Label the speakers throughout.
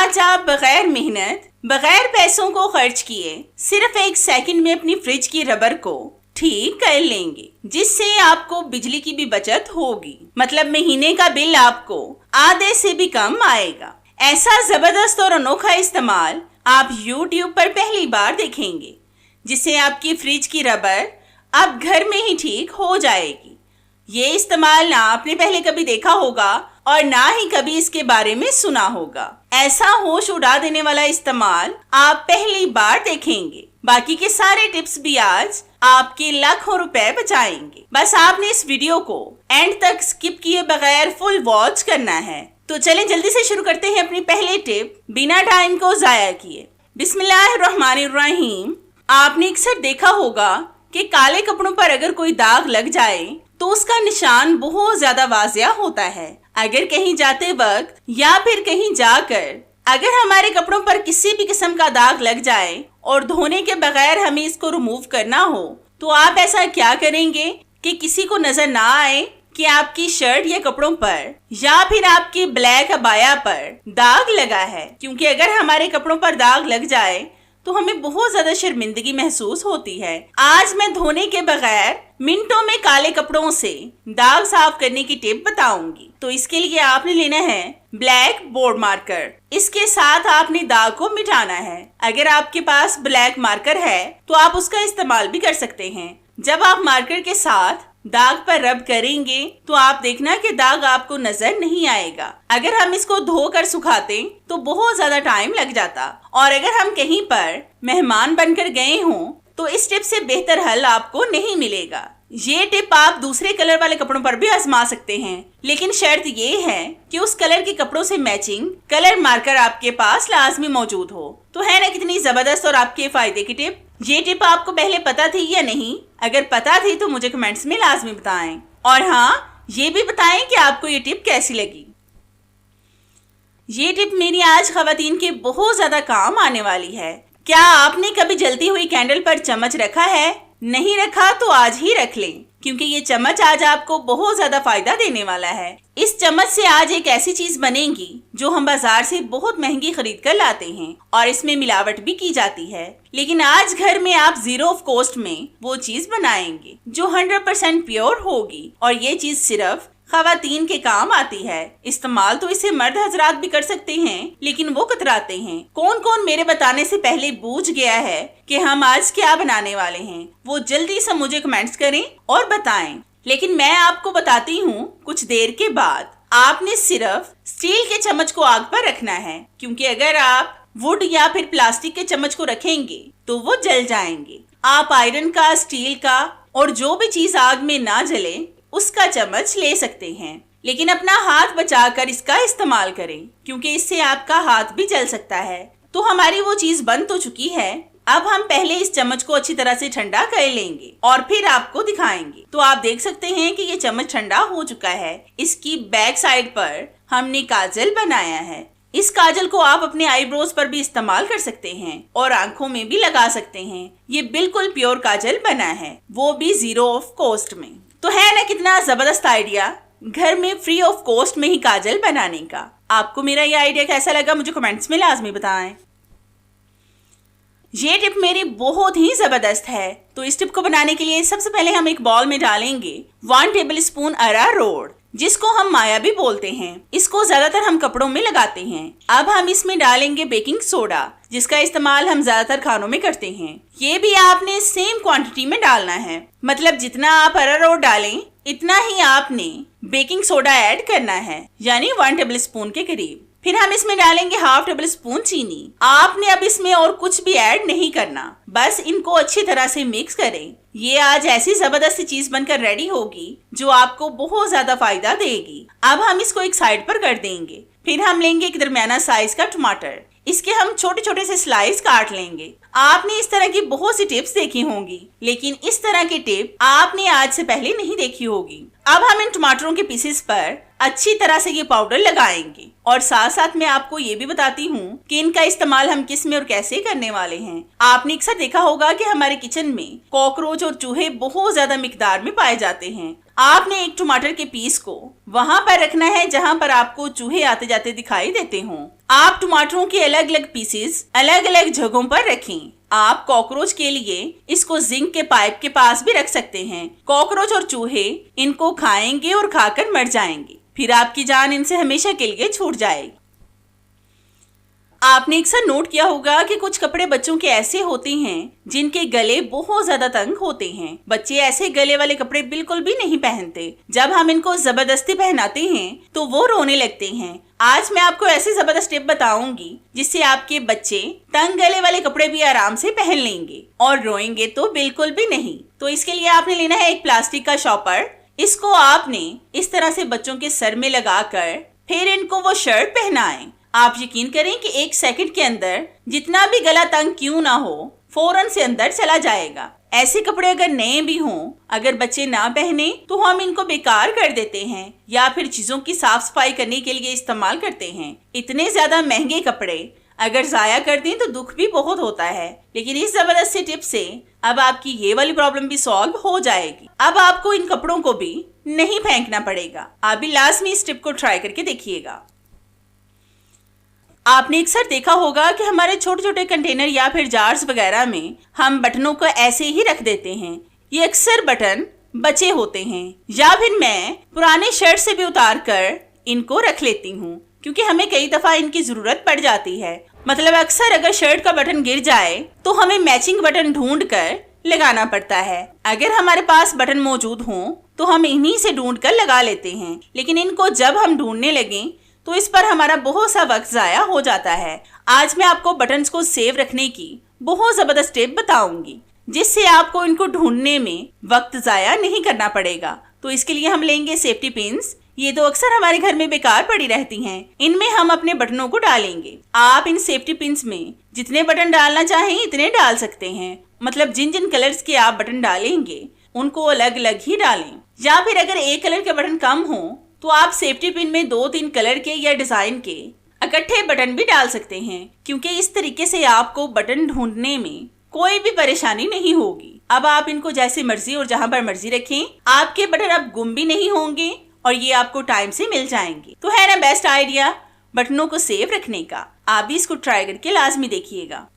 Speaker 1: आज आप बगैर मेहनत, बगैर पैसों को खर्च किए सिर्फ 1 सेकंड में अपनी फ्रिज की रबर को ठीक कर लेंगे, जिससे आपको बिजली की भी बचत होगी। मतलब महीने का बिल आपको आधे से भी कम आएगा। ऐसा जबरदस्त और अनोखा इस्तेमाल आप YouTube पर पहली बार देखेंगे, जिससे आपकी फ्रिज की रबर अब घर में ही ठीक हो जाएगी। ये इस्तेमाल ना आपने पहले कभी देखा होगा और ना ही कभी इसके बारे में सुना होगा। ऐसा होश उड़ा देने वाला इस्तेमाल आप पहली बार देखेंगे। बाकी के सारे टिप्स भी आज आपके लाखों रुपए बचाएंगे। बस आपने इस वीडियो को एंड तक स्किप किए बगैर फुल वॉच करना है। तो चलें जल्दी से शुरू करते हैं अपनी पहली टिप, बिना टाइम को जाया किए। बिस्मिल्लाहिर्रहमानिर्रहीम। आपने अक्सर देखा होगा कि काले कपड़ों पर अगर कोई दाग लग जाए तो उसका निशान बहुत ज्यादा वाज़िया होता है। अगर कहीं जाते वक्त या फिर कहीं जाकर अगर हमारे कपड़ों पर किसी भी किस्म का दाग लग जाए और धोने के बगैर हमें इसको रिमूव करना हो, तो आप ऐसा क्या करेंगे कि किसी को नजर ना आए कि आपकी शर्ट या कपड़ों पर या फिर आपकी ब्लैक अबाया पर दाग लगा है। क्योंकि अगर हमारे कपड़ों पर दाग लग जाए तो हमें बहुत ज्यादा शर्मिंदगी महसूस होती है। आज मैं धोने के बगैर मिनटों में काले कपड़ों से दाग साफ करने की टिप बताऊंगी। तो इसके लिए आपने लेना है ब्लैक बोर्ड मार्कर। इसके साथ आपने दाग को मिटाना है। अगर आपके पास ब्लैक मार्कर है तो आप उसका इस्तेमाल भी कर सकते हैं। जब आप मार्कर के साथ दाग पर रब करेंगे तो आप देखना कि दाग आपको नजर नहीं आएगा। अगर हम इसको धोकर सुखाते तो बहुत ज्यादा टाइम लग जाता, और अगर हम कहीं पर मेहमान बनकर गए हों तो इस टिप से बेहतर हल आपको नहीं मिलेगा। ये टिप आप दूसरे कलर वाले कपड़ों पर भी आजमा सकते हैं, लेकिन शर्त ये है कि उस कलर के कपड़ों से मैचिंग कलर मार्कर आपके पास लाजमी मौजूद हो। तो है ना कितनी जबरदस्त और आपके फायदे की टिप। ये टिप आपको पहले पता थी या नहीं? अगर पता थी तो मुझे कमेंट्स में लाजमी बताएं, और हाँ ये भी बताएं कि आपको ये टिप कैसी लगी। ये टिप मेरी आज खवातीन के बहुत ज्यादा काम आने वाली है। क्या आपने कभी जलती हुई कैंडल पर चम्मच रखा है? नहीं रखा तो आज ही रख लें, क्योंकि ये चम्मच आज आपको बहुत ज्यादा फायदा देने वाला है। इस चम्मच से आज एक ऐसी चीज बनेगी जो हम बाजार से बहुत महंगी खरीद कर लाते हैं और इसमें मिलावट भी की जाती है, लेकिन आज घर में आप 0 ऑफ कॉस्ट में वो चीज बनाएंगे जो 100% प्योर होगी। और ये चीज सिर्फ खवातीन के काम आती है। इस्तेमाल तो इसे मर्द हजरात भी कर सकते हैं, लेकिन वो कतराते हैं। कौन कौन मेरे बताने से पहले बूझ गया है कि हम आज क्या बनाने वाले हैं, वो जल्दी से मुझे कमेंट्स करें और बताएं। लेकिन मैं आपको बताती हूँ कुछ देर के बाद। आपने सिर्फ स्टील के चम्मच को आग पर रखना है, क्योंकि अगर आप वुड या फिर प्लास्टिक के चम्मच को रखेंगे तो वो जल जाएंगे। आप आयरन का, स्टील का और जो भी चीज आग में ना जले उसका चम्मच ले सकते हैं, लेकिन अपना हाथ बचाकर इसका इस्तेमाल करें, क्योंकि इससे आपका हाथ भी जल सकता है। तो हमारी वो चीज बन तो चुकी है। अब हम पहले इस चम्मच को अच्छी तरह से ठंडा कर लेंगे और फिर आपको दिखाएंगे। तो आप देख सकते हैं कि ये चम्मच ठंडा हो चुका है। इसकी बैक साइड पर हमने काजल बनाया है। इस काजल को आप अपने आईब्रोज पर भी इस्तेमाल कर सकते हैं और आंखों में भी लगा सकते हैं। ये बिल्कुल प्योर काजल बना है, वो भी 0 ऑफ कॉस्ट में। तो है ना कितना जबरदस्त आइडिया घर में फ्री ऑफ कॉस्ट में ही काजल बनाने का। आपको मेरा ये आइडिया कैसा लगा मुझे कमेंट्स में लाजमी बताएं। ये टिप मेरी बहुत ही जबरदस्त है। तो इस टिप को बनाने के लिए सबसे पहले हम एक बॉल में डालेंगे 1 टेबलस्पून अरारोट, जिसको हम माया भी बोलते हैं। इसको ज्यादातर हम कपड़ों में लगाते हैं। अब हम इसमें डालेंगे बेकिंग सोडा, जिसका इस्तेमाल हम ज्यादातर खानों में करते हैं। ये भी आपने सेम क्वांटिटी में डालना है। मतलब जितना आप अरारोट डालें इतना ही आपने बेकिंग सोडा ऐड करना है, यानी 1 टेबलस्पून के करीब। फिर हम इसमें डालेंगे 1/2 टेबलस्पून चीनी। आपने अब इसमें और कुछ भी ऐड नहीं करना, बस इनको अच्छी तरह से मिक्स करें। ये आज ऐसी जबरदस्त चीज बनकर रेडी होगी जो आपको बहुत ज्यादा फायदा देगी। अब हम इसको एक साइड पर कर देंगे। फिर हम लेंगे एक दरमियाना साइज का टमाटर। इसके हम छोटे छोटे से स्लाइस काट लेंगे। आपने इस तरह की बहुत सी टिप्स देखी होंगी, लेकिन इस तरह की टिप आपने आज से पहले नहीं देखी होगी। अब हम इन टमाटरों के पीसेस पर अच्छी तरह से ये पाउडर लगाएंगे और साथ साथ मैं आपको ये भी बताती हूँ कि इनका इस्तेमाल हम किस में और कैसे करने वाले हैं। आपने अक्सर देखा होगा कि हमारे किचन में कॉकरोच और चूहे बहुत ज्यादा मिकदार में पाए जाते हैं। आपने एक टमाटर के पीस को वहां पर रखना है जहां पर आपको चूहे आते जाते दिखाई देते हों। आप टमाटरों के अलग अलग पीसेस अलग अलग जगहों पर रखें। आप कॉकरोच के लिए इसको जिंक के पाइप के पास भी रख सकते हैं। कॉकरोच और चूहे इनको खाएंगे और खाकर मर जाएंगे, फिर आपकी जान इनसे हमेशा के लिए छूट जाएगी। आपने अक्सर नोट किया होगा कि कुछ कपड़े बच्चों के ऐसे होते हैं जिनके गले बहुत ज्यादा तंग होते हैं। बच्चे ऐसे गले वाले कपड़े बिल्कुल भी नहीं पहनते। जब हम इनको जबरदस्ती पहनाते हैं तो वो रोने लगते हैं। आज मैं आपको ऐसी जबरदस्त टिप बताऊंगी जिससे आपके बच्चे तंग गले वाले कपड़े भी आराम से पहन लेंगे और रोएंगे तो बिल्कुल भी नहीं। तो इसके लिए आपने लेना है एक प्लास्टिक का शॉपर। इसको आपने इस तरह से बच्चों के सर में लगाकर फिर इनको वो शर्ट पहनाएं। आप यकीन करें कि 1 सेकंड के अंदर जितना भी गला तंग क्यों ना हो फौरन से अंदर चला जाएगा। ऐसे कपड़े अगर नए भी हों, अगर बच्चे ना पहने तो हम इनको बेकार कर देते हैं या फिर चीजों की साफ सफाई करने के लिए इस्तेमाल करते हैं। इतने ज्यादा महंगे कपड़े अगर जाया कर दें तो दुख भी बहुत होता है। लेकिन इस जबरदस्त सी टिप से अब आपकी ये वाली प्रॉब्लम भी सॉल्व हो जाएगी। अब आपको इन कपड़ों को भी नहीं फेंकना पड़ेगा। आप भी लाजमी इस टिप को ट्राई करके देखिएगा। आपने अक्सर देखा होगा कि हमारे छोटे छोटे कंटेनर या फिर जार्स वगैरह में हम बटनों को ऐसे ही रख देते हैं। ये अक्सर बटन बचे होते हैं या फिर मैं पुराने शर्ट से भी उतार कर इनको रख लेती हूँ क्योंकि हमें कई दफा इनकी जरूरत पड़ जाती है। मतलब अक्सर अगर शर्ट का बटन गिर जाए तो हमें मैचिंग बटन ढूंढ कर लगाना पड़ता है। अगर हमारे पास बटन मौजूद हों तो हम इन्हीं से ढूंढ कर लगा लेते हैं, लेकिन इनको जब हम ढूंढने लगे तो इस पर हमारा बहुत सा वक्त जाया हो जाता है। आज मैं आपको बटन्स को सेव रखने की बहुत जबरदस्त टिप बताऊंगी जिससे आपको इनको ढूंढने में वक्त जाया नहीं करना पड़ेगा। तो इसके लिए हम लेंगे सेफ्टी पिन्स। ये तो अक्सर हमारे घर में बेकार पड़ी रहती हैं। इनमें हम अपने बटनों को डालेंगे। आप इन सेफ्टी पिन्स में जितने बटन डालना चाहें इतने डाल सकते हैं। मतलब जिन जिन कलर्स के आप बटन डालेंगे उनको अलग अलग ही डालें। या फिर अगर एक कलर के बटन कम हो तो आप सेफ्टी पिन में 2-3 कलर के या डिजाइन के इकट्ठे बटन भी डाल सकते हैं, क्योंकि इस तरीके से आपको बटन ढूंढने में कोई भी परेशानी नहीं होगी। अब आप इनको जैसे मर्जी और जहां पर मर्जी रखें, आपके बटन अब गुम भी नहीं होंगे और ये आपको टाइम से मिल जाएंगे। तो है ना बेस्ट आइडिया बटनों को सेव रखने का। आप भी इसको ट्राई करके लाजमी देखिएगा।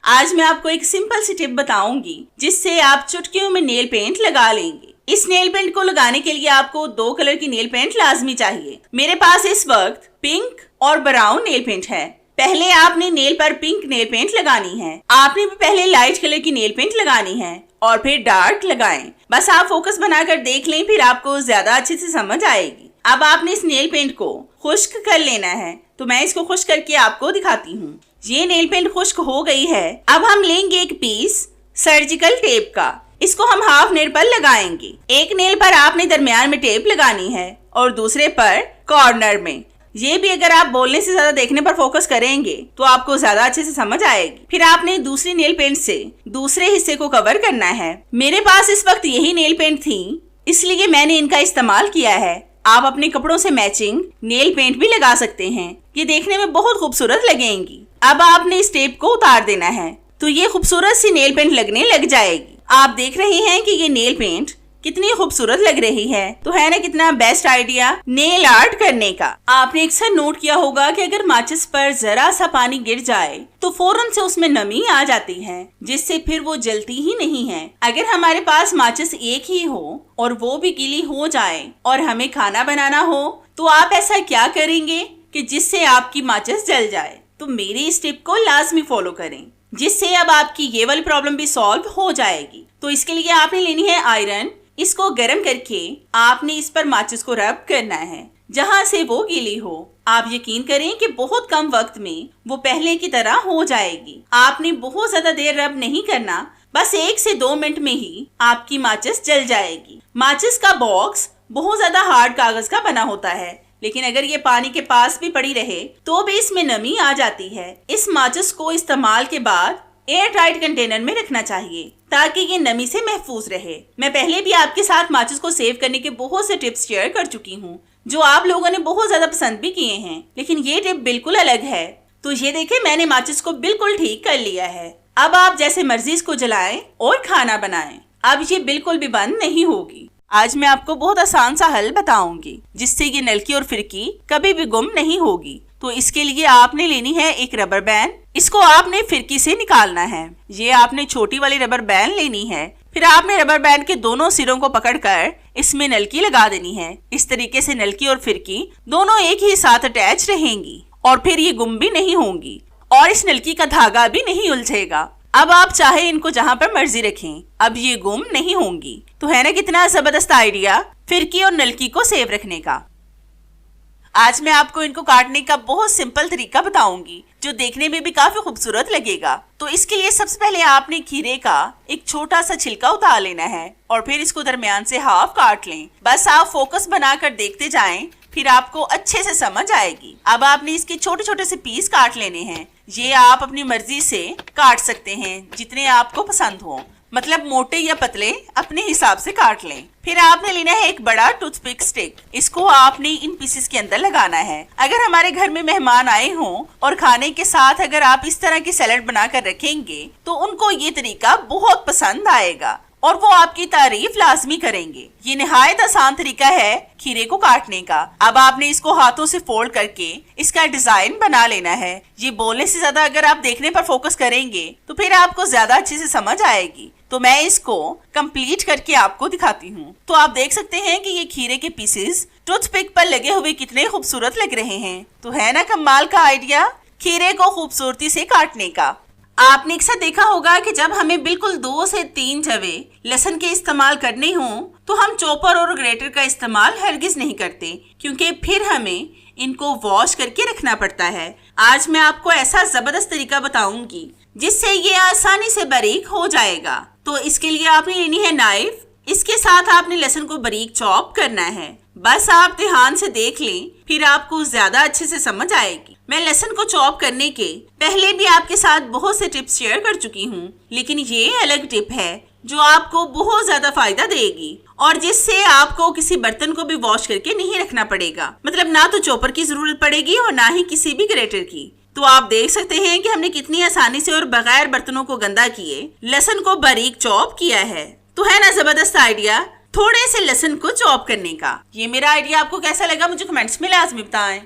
Speaker 1: आज मैं आपको एक सिंपल सी टिप बताऊंगी जिससे आप चुटकियों में नेल पेंट लगा लेंगे। इस नेल पेंट को लगाने के लिए आपको 2 कलर की नेल पेंट लाजमी चाहिए। मेरे पास इस वक्त पिंक और ब्राउन नेल पेंट है। पहले आपने नेल पर पिंक नेल पेंट लगानी है। आपने भी पहले लाइट कलर की नेल पेंट लगानी है और फिर डार्क लगाएं। बस आप फोकस बनाकर देख लें, फिर आपको ज्यादा अच्छे से समझ आएगी। अब आपने इस नेल पेंट को खुश्क कर लेना है। तो मैं इसको खुश्क करके आपको दिखाती हूँ। ये नेल पेंट खुश्क हो गई है। अब हम लेंगे एक पीस सर्जिकल टेप का। इसको हम हाफ नेल पर लगाएंगे। एक नेल पर आपने दरमियान में टेप लगानी है और दूसरे पर कॉर्नर में। ये भी अगर आप बोलने से ज्यादा देखने पर फोकस करेंगे तो आपको ज्यादा अच्छे से समझ आएगी। फिर आपने दूसरी नेल पेंट से दूसरे हिस्से को कवर करना है। मेरे पास इस वक्त यही नेल पेंट थी, इसलिए मैंने इनका इस्तेमाल किया है। आप अपने कपड़ों से मैचिंग नेल पेंट भी लगा सकते हैं। ये देखने में बहुत खूबसूरत लगेंगी। अब आपने इस टेप को उतार देना है तो ये खूबसूरत सी नेल पेंट लगने लग जाएगी। आप देख रहे हैं कि ये नेल पेंट कितनी खूबसूरत लग रही है। तो है ना कितना बेस्ट आइडिया नेल आर्ट करने का। आपने अक्सर नोट किया होगा कि अगर माचिस पर जरा सा पानी गिर जाए तो फौरन से उसमें नमी आ जाती है, जिससे फिर वो जलती ही नहीं है। अगर हमारे पास माचिस एक ही हो और वो भी गीली हो जाए और हमें खाना बनाना हो तो आप ऐसा क्या करेंगे कि जिससे आपकी माचिस जल जाए। तो मेरी इस टिप को लाजमी फॉलो करें, जिससे अब आपकी ये वाली प्रॉब्लम भी सॉल्व हो जाएगी। तो इसके लिए आपने लेनी है आयरन। इसको गर्म करके आपने इस पर माचिस को रब करना है जहां से वो गीली हो। आप यकीन करें कि बहुत कम वक्त में वो पहले की तरह हो जाएगी। आपने बहुत ज्यादा देर रब नहीं करना, बस 1 से 2 मिनट में ही आपकी माचिस जल जाएगी। माचिस का बॉक्स बहुत ज्यादा हार्ड कागज का बना होता है, लेकिन अगर ये पानी के पास भी पड़ी रहे तो भी इसमें नमी आ जाती है। इस माचिस को इस्तेमाल के बाद एयर टाइट कंटेनर में रखना चाहिए ताकि ये नमी से महफूज रहे। मैं पहले भी आपके साथ माचिस को सेव करने के बहुत से टिप्स शेयर कर चुकी हूँ जो आप लोगों ने बहुत ज्यादा पसंद भी किए हैं, लेकिन ये टिप बिल्कुल अलग है। तो ये देखें, मैंने माचिस को बिल्कुल ठीक कर लिया है। अब आप जैसे मर्जी इसको जलाएं और खाना बनाएं। अब ये बिल्कुल भी बंद नहीं होगी। आज मैं आपको बहुत आसान सा हल बताऊंगी जिससे ये नलकी और फिरकी कभी भी गुम नहीं होगी। तो इसके लिए आपने लेनी है एक रबर बैंड। इसको आपने फिरकी से निकालना है। ये आपने छोटी वाली रबर बैंड लेनी है। फिर आपने रबर बैंड के दोनों सिरों को पकड़कर इसमें नलकी लगा देनी है। इस तरीके से नलकी और फिरकी दोनों एक ही साथ अटैच रहेंगी और फिर ये गुम भी नहीं होंगी और इस नलकी का धागा भी नहीं उलझेगा। अब आप चाहे इनको जहाँ पर मर्जी रखें, अब ये गुम नहीं होंगी। तो है ना कितना जबरदस्त आइडिया फिरकी और नलकी को सेव रखने का। आज मैं आपको इनको काटने का बहुत सिंपल तरीका बताऊंगी जो देखने में भी काफी खूबसूरत लगेगा। तो इसके लिए सबसे पहले आपने खीरे का एक छोटा सा छिलका उतार लेना है और फिर इसको दरमियान से हाफ काट लें। बस आप फोकस बनाकर देखते जाएं, फिर आपको अच्छे से समझ आएगी। अब आपने इसके छोटे छोटे से पीस काट लेने हैं। ये आप अपनी मर्जी से काट सकते हैं जितने आपको पसंद हो, मतलब मोटे या पतले अपने हिसाब से काट लें। फिर आपने लेना है एक बड़ा टूथपिक स्टिक। इसको आपने इन पीसेस के अंदर लगाना है। अगर हमारे घर में मेहमान आए हों और खाने के साथ अगर आप इस तरह की सैलेड बनाकर रखेंगे तो उनको ये तरीका बहुत पसंद आएगा और वो आपकी तारीफ लाजमी करेंगे। ये निहायत आसान तरीका है खीरे को काटने का। अब आपने इसको हाथों से फोल्ड करके इसका डिजाइन बना लेना है। ये बोलने से ज्यादा अगर आप देखने पर फोकस करेंगे तो फिर आपको ज्यादा अच्छे से समझ आएगी। तो मैं इसको कंप्लीट करके आपको दिखाती हूँ। तो आप देख सकते हैं कि ये खीरे के पीसेस टूथपिक पर लगे हुए कितने खूबसूरत लग रहे हैं। तो है ना कमाल का आइडिया खीरे को खूबसूरती से काटने का। आपने अक्सर देखा होगा कि जब हमें बिल्कुल 2 से 3 जवे लहसुन के इस्तेमाल करने हों तो हम चॉपर और ग्रेटर का इस्तेमाल हरगिज नहीं करते, क्योंकि फिर हमें इनको वॉश करके रखना पड़ता है। आज मैं आपको ऐसा जबरदस्त तरीका बताऊंगी जिससे ये आसानी से बारीक हो जाएगा। तो इसके लिए आपने लेनी है नाइफ। इसके साथ आपने लहसुन को बारीक चॉप करना है। बस आप ध्यान से देख लें, फिर आपको ज्यादा अच्छे से समझ आएगी। मैं लहसुन को चॉप करने के पहले भी आपके साथ बहुत से टिप्स शेयर कर चुकी हूँ, लेकिन ये अलग टिप है जो आपको बहुत ज्यादा फायदा देगी और जिससे आपको किसी बर्तन को भी वॉश करके नहीं रखना पड़ेगा। मतलब ना तो चॉपर की जरूरत पड़ेगी और ना ही किसी भी ग्रेटर की। तो आप देख सकते हैं कि हमने कितनी आसानी से और बगैर बर्तनों को गंदा किए लहसुन को बारीक चॉप किया है। तो है ना जबरदस्त आइडिया थोड़े से लहसुन को चॉप करने का। ये मेरा आइडिया आपको कैसा लगा मुझे कमेंट्स में लाजमी बताएं।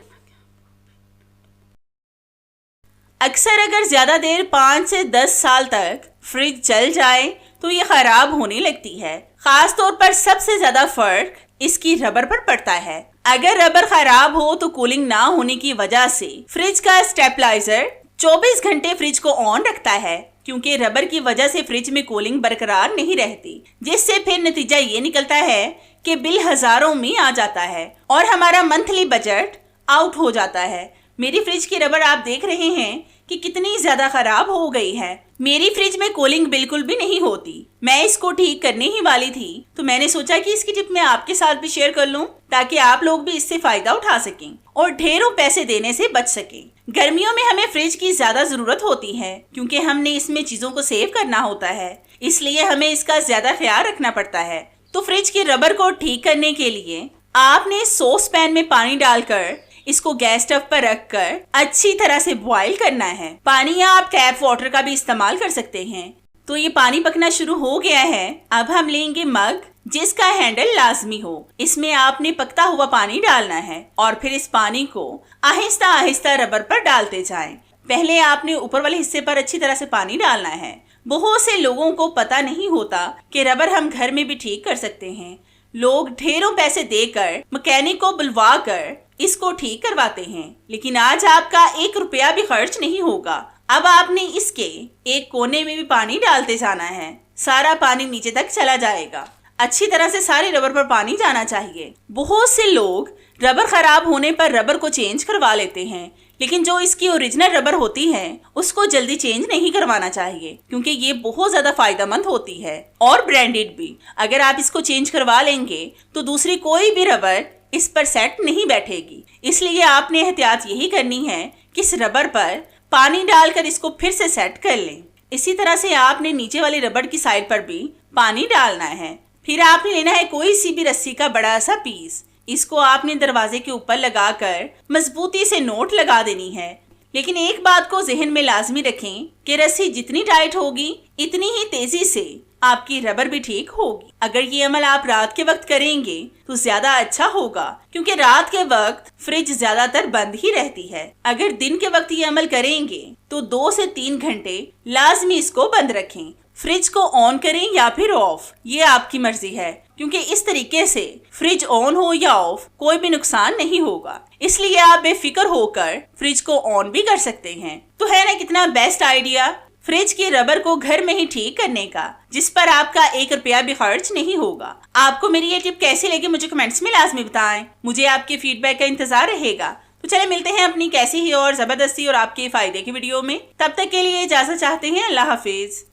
Speaker 1: अक्सर अगर ज्यादा देर 5 से 10 साल तक फ्रिज चल जाए तो ये खराब होने लगती है। खास तौर पर सबसे ज्यादा फर्क इसकी रबर पर पड़ता है। अगर रबर खराब हो तो कूलिंग ना होने की वजह से फ्रिज का स्टेबलाइजर 24 घंटे फ्रिज को ऑन रखता है, क्योंकि रबर की वजह से फ्रिज में कूलिंग बरकरार नहीं रहती, जिससे फिर नतीजा ये निकलता है कि बिल हजारों में आ जाता है और हमारा मंथली बजट आउट हो जाता है। मेरी फ्रिज की रबर आप देख रहे हैं कि कितनी ज्यादा खराब हो गई है। मेरी फ्रिज में कूलिंग बिल्कुल भी नहीं होती। मैं इसको ठीक करने ही वाली थी, तो मैंने सोचा कि इसकी टिप मैं आपके साथ भी शेयर कर लूं ताकि आप लोग भी इससे फायदा उठा सकें और ढेरों पैसे देने से बच सकें। गर्मियों में हमें फ्रिज की ज्यादा जरूरत होती है क्योंकि हमने इसमें चीजों को सेव करना होता है, इसलिए हमें इसका ज्यादा ख्याल रखना पड़ता है। तो फ्रिज की रबर को ठीक करने के लिए आपने सॉस पैन में पानी डालकर इसको गैस स्टव पर रखकर अच्छी तरह से बॉईल करना है। पानी या आप टैप वाटर का भी इस्तेमाल कर सकते हैं। तो ये पानी पकना शुरू हो गया है। अब हम लेंगे मग जिसका हैंडल लाजमी हो। इसमें आपने पकता हुआ पानी डालना है और फिर इस पानी को आहिस्ता आहिस्ता रबर पर डालते जाएं। पहले आपने ऊपर वाले हिस्से पर अच्छी तरह से पानी डालना है। बहुत से लोगों को पता नहीं होता कि रबर हम घर में भी ठीक कर सकते हैं। लोग ढेरों पैसे देकर मैकेनिक को बुलवा कर इसको ठीक करवाते हैं, लेकिन आज आपका 1 रुपया भी खर्च नहीं होगा। अब आपने इसके एक कोने में भी पानी डालते जाना है। सारा पानी नीचे तक चला जाएगा। अच्छी तरह से सारे रबर पर पानी जाना चाहिए। बहुत से लोग रबर खराब होने पर रबर को चेंज करवा लेते हैं, लेकिन जो इसकी ओरिजिनल रबर होती है उसको जल्दी चेंज नहीं करवाना चाहिए, क्योंकि ये बहुत ज्यादा फायदेमंद होती है और ब्रांडेड भी। अगर आप इसको चेंज करवा लेंगे तो दूसरी कोई भी रबर इस पर सेट नहीं बैठेगी। इसलिए आपने एहतियात यही करनी है कि इस रबर पर पानी डालकर इसको फिर से सेट कर लें। इसी तरह से आपने नीचे वाली रबड़ की साइड पर भी पानी डालना है। फिर आपने लेना है कोई सी भी रस्सी का बड़ा सा पीस। इसको आपने दरवाजे के ऊपर लगाकर मजबूती से नोट लगा देनी है। लेकिन एक बात को जहन में लाजमी रखें कि रस्सी जितनी टाइट होगी इतनी ही तेजी से आपकी रबर भी ठीक होगी। अगर ये अमल आप रात के वक्त करेंगे तो ज्यादा अच्छा होगा, क्योंकि रात के वक्त फ्रिज ज्यादातर बंद ही रहती है। अगर दिन के वक्त ये अमल करेंगे तो 2 से 3 घंटे लाजमी इसको बंद रखें। फ्रिज को ऑन करें या फिर ऑफ, ये आपकी मर्जी है, क्योंकि इस तरीके से फ्रिज ऑन हो या ऑफ कोई भी नुकसान नहीं होगा। इसलिए आप बेफिक्र होकर फ्रिज को ऑन भी कर सकते हैं। तो है ना कितना बेस्ट आइडिया फ्रिज की रबर को घर में ही ठीक करने का, जिस पर आपका 1 रुपया भी खर्च नहीं होगा। आपको मेरी ये टिप कैसी लगी मुझे कमेंट्स में लाजमी बताएं। मुझे आपके फीडबैक का इंतजार रहेगा। तो चले मिलते हैं अपनी कैसी ही और जबरदस्ती और आपके फायदे की वीडियो में। तब तक के लिए इजाजत चाहते हैं। अल्लाह हाफिज।